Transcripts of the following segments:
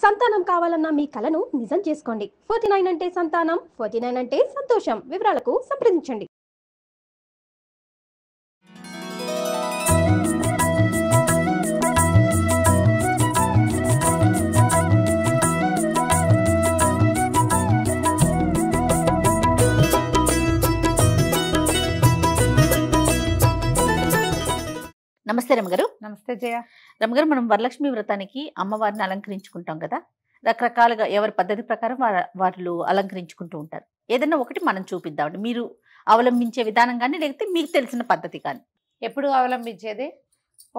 సంతానం కావాలన్న మీ కలను నిజం చేసుకోండి. 49 అంటే సంతానం, 49 అంటే సంతోషం. వివరాలకు సంప్రదించండి. నమస్తే రమగారు. నమస్తే జయ. రమగారు, మనం వరలక్ష్మి వ్రతానికి అమ్మవారిని అలంకరించుకుంటాం కదా, రకరకాలుగా ఎవరి పద్ధతి ప్రకారం వాళ్ళు అలంకరించుకుంటూ ఉంటారు. ఏదైనా ఒకటి మనం చూపిద్దామండి, మీరు అవలంబించే విధానం కానీ లేకపోతే మీకు తెలిసిన పద్ధతి కానీ. ఎప్పుడు అవలంబించేది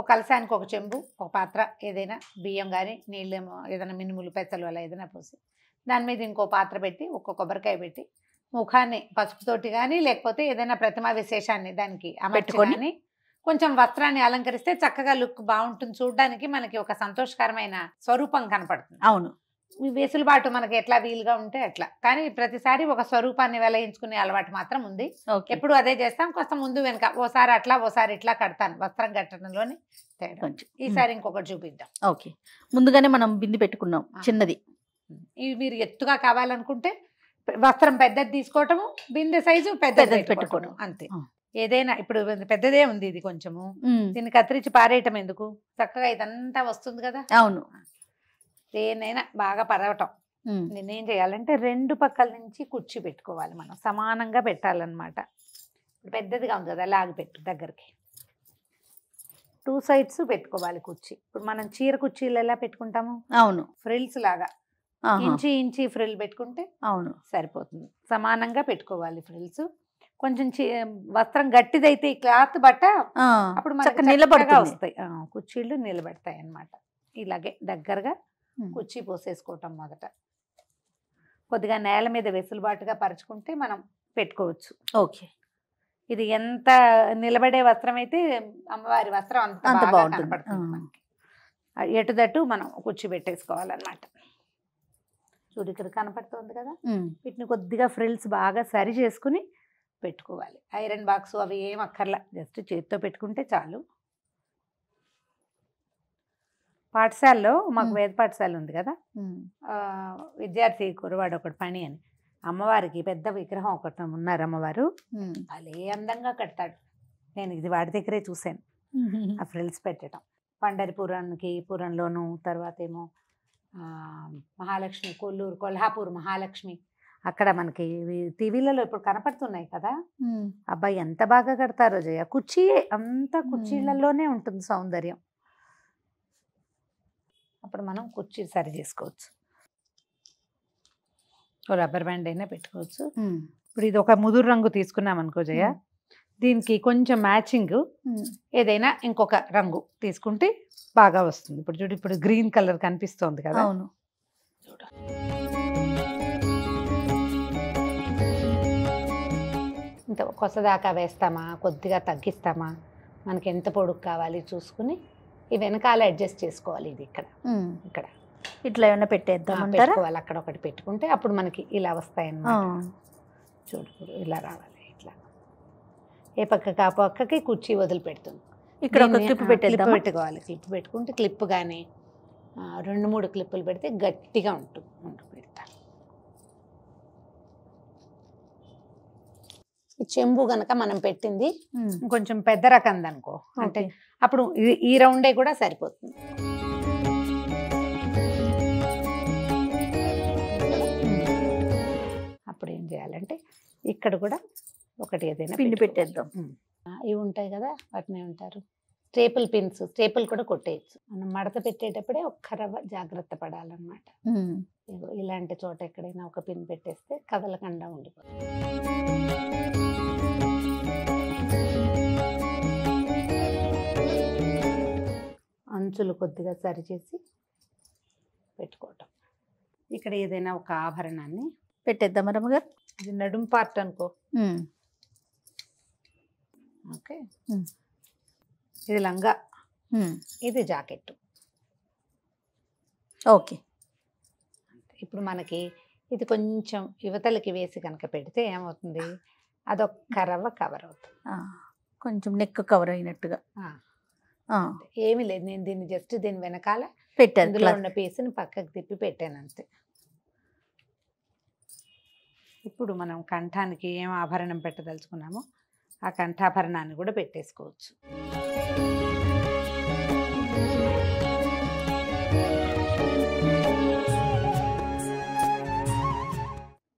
ఒక కలశానికి ఒక చెంబు, ఒక పాత్ర, ఏదైనా బియ్యం కానీ నీళ్ళు ఏదైనా మినుములు పెసలు అలా ఏదైనా పోసి దాని మీద ఇంకో పాత్ర పెట్టి ఒక కొబ్బరికాయ పెట్టి ముఖాన్ని పసుపుతోటి కానీ లేకపోతే ఏదైనా ప్రతిమా విశేషాన్ని దానికి అమర్చుకొని కొంచెం వస్త్రాన్ని అలంకరిస్తే చక్కగా లుక్ బాగుంటుంది. చూడడానికి మనకి ఒక సంతోషకరమైన స్వరూపం కనపడుతుంది. అవును, వెసులుబాటు మనకి ఎట్లా వీలుగా ఉంటే అట్లా, కానీ ప్రతిసారి ఒక స్వరూపాన్ని వెలయించుకునే అలవాటు మాత్రం ఉంది. ఎప్పుడు అదే చేస్తాం. కొంచెం ముందు వెనక ఓసారి అట్లా ఓసారి ఇట్లా కడతాను. వస్త్రం కట్టడంలోని తేడా. కొంచెం ఈసారి ఇంకొకటి చూపిద్దాం. ఓకే, ముందుగానే మనం బింది పెట్టుకున్నాం చిన్నది. ఇవి మీరు ఎత్తుగా కావాలనుకుంటే వస్త్రం పెద్దది తీసుకోవటము, బిందె సైజు పెద్దది పెట్టుకోవడం అంతే. ఏదైనా ఇప్పుడు పెద్దదే ఉంది, ఇది కొంచెము దీన్ని కత్తిరించి పారేయటం ఎందుకు, చక్కగా ఇదంతా వస్తుంది కదా. అవును, దేనైనా బాగా పరవటం. నేనేం చేయాలంటే రెండు పక్కల నుంచి కుర్చీ పెట్టుకోవాలి, మనం సమానంగా పెట్టాలన్నమాట. పెద్దదిగా ఉంది కదా, లాగి పెట్టు దగ్గరికి. 2 sides పెట్టుకోవాలి కుర్చీ. ఇప్పుడు మనం చీర కుర్చీలు ఎలా పెట్టుకుంటాము, అవును, ఫ్రిల్స్ లాగా ఇంచి ఫ్రిల్ పెట్టుకుంటే అవును సరిపోతుంది. సమానంగా పెట్టుకోవాలి ఫ్రిల్స్. కొంచెం వస్త్రం గట్టిదైతే ఈ క్లాత్ బట్ట అప్పుడు మనకి నిలబడగా వస్తాయి, కుర్చీలు నిలబడతాయి అన్నమాట. ఇలాగే దగ్గరగా కుర్చీ పోసేసుకోవటం. మొదట కొద్దిగా నేల మీద వెసులుబాటుగా పరుచుకుంటే మనం పెట్టుకోవచ్చు. ఓకే, ఇది ఎంత నిలబడే వస్త్రం అయితే అమ్మవారి వస్త్రం అంత బాగా కనపడుతుంది మనకి. ఎటుదట్టు మనం కుర్చీ పెట్టేసుకోవాలన్నమాట. చూడు, ఇక్కడ కనపడుతుంది కదా, వీటిని కొద్దిగా ఫ్రిల్స్ బాగా సరి చేసుకుని పెట్టుకోవాలి. ఐరన్ బాక్స్ అవి ఏం అక్కర్లా, జస్ట్ చేతితో పెట్టుకుంటే చాలు. పాఠశాలలో మాకు వేద పాఠశాల ఉంది కదా, విద్యార్థి కురవాడు ఒకటి పని అని అమ్మవారికి పెద్ద విగ్రహం ఒకటి ఉన్నారు. అమ్మవారు భలే అందంగా కడతాడు. నేను ఇది వాడి దగ్గరే చూశాను, ఆ ఫ్రిల్స్ పెట్టడం. పండరిపురానికి పురంలోను, తర్వాత ఏమో మహాలక్ష్మి కొల్హాపూర్ మహాలక్ష్మి, అక్కడ మనకి టీవీలలో ఇప్పుడు కనపడుతున్నాయి కదా. అబ్బాయి ఎంత బాగా కడతారో జయ. కుర్చీ అంతా కుర్చీలలోనే ఉంటుంది సౌందర్యం. అప్పుడు మనం కుర్చీ సరి చేసుకోవచ్చు. రబ్బర్ బ్యాండ్ అయినా పెట్టుకోవచ్చు. ఇప్పుడు ఇది ఒక ముదురు రంగు తీసుకున్నాం అనుకో జయ, దీనికి కొంచెం మ్యాచింగ్ ఏదైనా ఇంకొక రంగు తీసుకుంటే బాగా వస్తుంది. ఇప్పుడు చూడు, ఇప్పుడు గ్రీన్ కలర్ కనిపిస్తోంది కదా. అవును, చూడు, ఇంత కొసదాకా వేస్తామా, కొద్దిగా తగ్గిస్తామా, మనకి ఎంత పొడుగు కావాలి చూసుకుని ఈ వెనకాల అడ్జస్ట్ చేసుకోవాలి. ఇది ఇక్కడ ఇక్కడ ఇట్లా ఏమైనా పెట్టేద్దాం పెట్టుకోవాలి. అక్కడ ఒకటి పెట్టుకుంటే అప్పుడు మనకి ఇలా వస్తాయన్నమాట. చూడు, ఇలా రావాలి. ఇట్లా ఏ పక్కకి ఆ పక్కకి కుర్చీ వదిలిపెడుతుంది. ఇక్కడ ఒక క్లిప్ పెట్టుకోవాలి. క్లిప్ పెట్టుకుంటే క్లిప్ కానీ 2-3 క్లిప్పులు పెడితే గట్టిగా ఉంటుంది. పెడతాను. ఈ చెంబు గనక మనం పెట్టింది కొంచెం పెద్ద రకంది అనుకో, అంటే అప్పుడు ఈ రౌండే కూడా సరిపోతుంది. అప్పుడు ఏం చేయాలంటే ఇక్కడ కూడా ఒకటి ఏదైనా పిండి పెట్టేద్దాం. ఇవి ఉంటాయి కదా, వాటిని ఏమంటారు, స్టేపుల్ పిన్స్. స్టేపుల్ కూడా కొట్టేయచ్చు. మనం మడత పెట్టేటప్పుడే ఒక్క రవ్వ జాగ్రత్త పడాలన్నమాట. ఇలాంటి చోట ఎక్కడైనా ఒక పిన్ పెట్టేస్తే కదలకుండా ఉండిపోతుంది. అంచులు కొద్దిగా సరిచేసి పెట్టుకోవటం. ఇక్కడ ఏదైనా ఒక ఆభరణాన్ని పెట్టేద్దాం రమ్మగారు. ఇది నడుం పార్ట్ అనుకో. ఓకే, ఇది లంగా, ఇది జాకెట్. ఓకే, ఇప్పుడు మనకి ఇది కొంచెం యువతలకి వేసి కనుక పెడితే ఏమవుతుంది, అదొక్క రవ్వ కవర్ అవుతుంది. కొంచెం నెక్ కవర్ అయినట్టుగా. ఆ, ఏమీ లేదు, నేను దీన్ని జస్ట్ దీని వెనకాల పెట్టారు ఇందులో క్లాత్. ఉన్న పీస్ని పక్కకు తిప్పి పెట్టాను అంతే. ఇప్పుడు మనం కంఠానికి ఏం ఆభరణం పెట్టదలుచుకున్నామో ఆ కంఠాభరణాన్ని కూడా పెట్టేసుకోవచ్చు.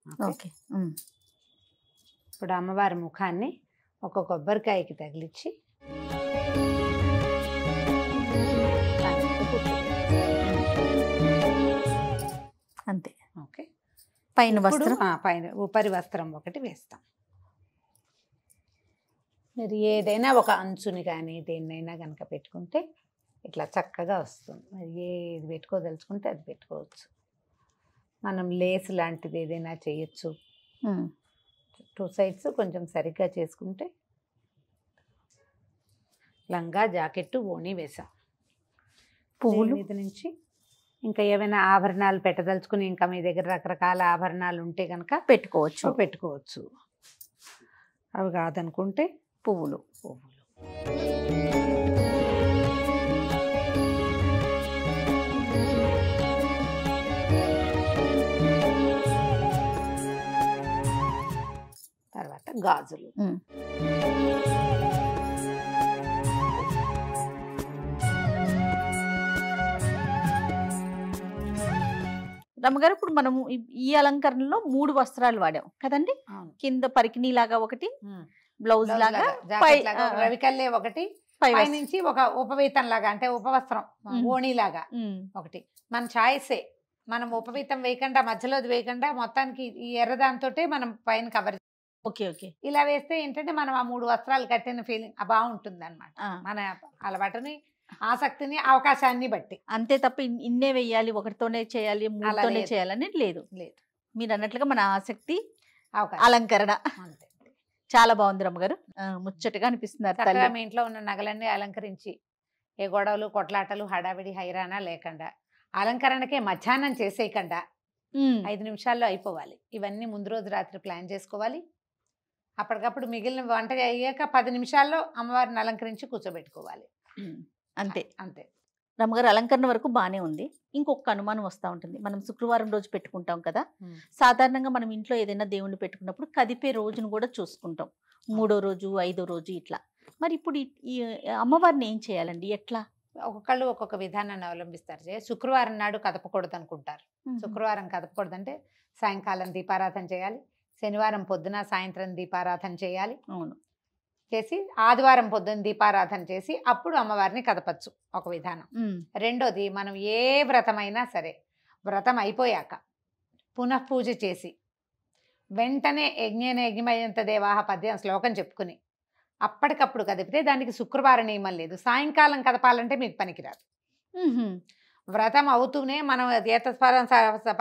ఓకే. ఓకే. ఉమ్. ఇప్పుడు అమ్మవారి ముఖాన్ని ఒక కొబ్బరికాయకి తగిలించి అంతే. ఓకే. పైన ఇప్పుడు వస్త్రం. పైన ఉపరి వస్త్రం ఒకటి వేస్తాం. మీరు ఏదైనా ఒక అంచుని కానీ దేన్నైనా కనుక పెట్టుకుంటే ఇట్లా చక్కగా వస్తుంది. మరి ఏది పెట్టుకోదలుచుకుంటే అది పెట్టుకోవచ్చు. మనం లేస్ లాంటిది ఏదైనా చేయొచ్చు. ఉమ్. 2 సైడ్స్ కొంచెం సరిగ్గా చేసుకుంటే. లంగా జాకెట్టు ఓణి వేసాం. పువ్వులు ఇది నుంచి ఇంకా ఏమైనా ఆభరణాలు పెట్టదలుచుకుని ఇంకా మీ దగ్గర రకరకాల ఆభరణాలు ఉంటే కనుక పెట్టుకోవచ్చు. పెట్టుకోవచ్చు. అవి కాదనుకుంటే పువ్వులు. పువ్వులు. తర్వాత గాజులు. ఉమ్. రమ్మగారు, ఇప్పుడు మనము ఈ అలంకరణలో 3 వస్త్రాలు వాడాం కదండి. అవును. కింద పరికిణి లాగా ఒకటి, బ్లౌజ్ లాగా, జాకెట్ లాగా, పై- రవికల్లే ఒకటి, పై పై వస్త్రం. నుంచి ఒక ఉపవీతం లాగా అంటే ఉపవస్త్రం ఓణి లాగా ఉమ్. ఒకటి. మన ఛాయిసే. మనం ఉపవీతం వేయకుండా మధ్యలోది వేయకుండా మొత్తానికి ఈ ఎర్రదాంతో మనం పైన కవర్. ఓకే. ఓకే. ఇలా వేస్తే ఏంటంటే మనం ఆ 3 వస్త్రాలు కట్టిన ఫీలింగ్ బాగుంటుంది అనమాట. ఆ. మన అలవాటుని, ఆసక్తిని, అవకాశాన్ని బట్టి. అంతే తప్ప ఇన్నే వెయ్యాలి, ఒకటితోనే చేయాలి, మూడుతోనే లేదు. చేయాలని లేదు. లేదు, మీరు అన్నట్లుగా మన ఆసక్తి, అవకాశం అలంకరణ అంతే. చాలా బాగుంది రమ్మగారు. ముచ్చటగా అనిపిస్తున్నారు చక్కగా తల్లి. మీ ఇంట్లో ఉన్న నగలన్నీ అలంకరించి ఏ గొడవలు, కొట్లాటలు, హడావిడి, హైరానా లేకుండా, అలంకరణకే మధ్యాహ్నం చేసేయకుండా ఉమ్. 5 నిమిషాల్లో అయిపోవాలి. ఇవన్నీ ముందు రోజు రాత్రి ప్లాన్ చేసుకోవాలి. అప్పటికప్పుడు మిగిలిన వంట అయ్యాక 10 నిమిషాల్లో అమ్మవారిని అలంకరించి కూర్చోబెట్టుకోవాలి. ఉమ్. అంతే. అంతే. రమ్మగారు, అలంకరణ వరకు బాగానే ఉంది. ఇంకొక అనుమానం వస్తూ ఉంటుంది. మనం శుక్రవారం రోజు పెట్టుకుంటాం కదా. ఉమ్. సాధారణంగా మనం ఇంట్లో ఏదైనా దేవుణ్ణి పెట్టుకున్నప్పుడు కదిపే రోజును కూడా చూసుకుంటాం. 3వ రోజు, 5వ రోజు ఇట్లా. మరి ఇప్పుడు ఈ అమ్మవారిని ఏం చేయాలండి, ఎట్లా? ఒక్కొక్కళ్ళు ఒక్కొక్క విధానాన్ని అవలంబిస్తారు. శుక్రవారం నాడు కదపకూడదు అనుకుంటారు. శుక్రవారం కదపకూడదంటే సాయంకాలం దీపారాధన చేయాలి, శనివారం పొద్దున సాయంత్రం దీపారాధన చేయాలి. అవును. చేసి ఆదివారం పొద్దున్న దీపారాధన చేసి అప్పుడు అమ్మవారిని కదపచ్చు, ఒక విధానం. ఉమ్. రెండోది, మనం ఏ వ్రతమైనా సరే వ్రతం అయిపోయాక పునఃపూజ చేసి వెంటనే యజ్ఞేన యజ్ఞమయంత దేవాహ పద్యం శ్లోకం చెప్పుకుని అప్పటికప్పుడు కదిపితే దానికి శుక్రవారం నియమం లేదు. సాయంకాలం కదపాలంటే మీకు పనికిరాదు. ఉహుం. వ్రతం అవుతూనే మనం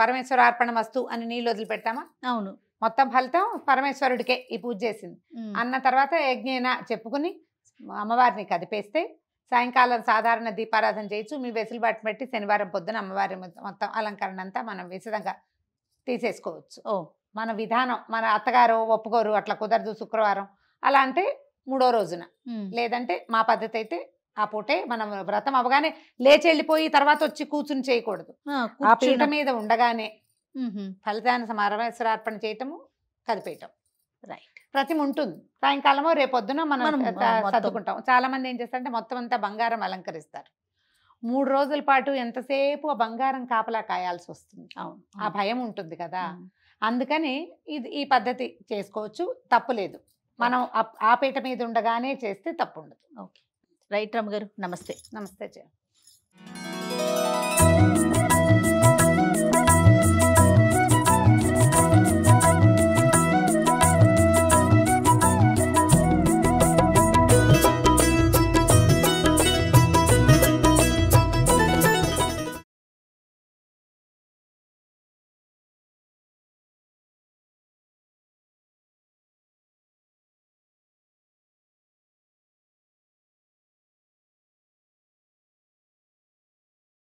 పరమేశ్వర అర్పణమస్తు అని నీళ్ళు వదిలిపెడతామా? అవును. మొత్తం ఫలితం పరమేశ్వరుడికే ఈ పూజ చేసింది ఉమ్. అన్న తర్వాత యజ్ఞేన చెప్పుకుని అమ్మవారిని కదిపేస్తే సాయంకాలం సాధారణ దీపారాధన చేయొచ్చు. మీ వెసులుబాటు బట్టి శనివారం పొద్దున అమ్మవారి మొత్తం అలంకరణ అంతా మనం విశదంగా తీసేసుకోవచ్చు. ఓ. మన విధానం, మన అత్తగారు ఒప్పుకోరు, అట్లా కుదరదు శుక్రవారం అలా అంటే 3వ రోజున, ఉమ్. లేదంటే మా పద్ధతి అయితే ఆ పూటే మనం వ్రతం అవగానే లేచి వెళ్ళిపోయి తర్వాత వచ్చి కూర్చుని చేయకూడదు. ఆ, ఆ పీట కూర్చున్న- మీద ఉండగానే ఉహుం. ఫలితాన్ని పరమేశ్వరార్పణ చేయటము, కదిపేయటం. రైట్. ప్రతిమ ఉంటుంది. సాయంకాలమో రేపొద్దున మనం మనం మొత్తం. సర్దుకుంటాం. చాలా మంది ఏం చేస్తారంటే మొత్తం అంతా బంగారం అలంకరిస్తారు. 3 రోజుల పాటు ఎంతసేపు ఆ బంగారం కాపలా కాయాల్సి వస్తుంది. అవును. ఆ భయం ఉంటుంది కదా. ఉమ్. అందుకని ఈ పద్ధతి చేసుకోవచ్చు, తప్పులేదు. మనం ఆ పీట మీద ఉండగానే చేస్తే తప్పు ఉండదు. ఓకే. రైట్ రమ్మగారు, నమస్తే. నమస్తే.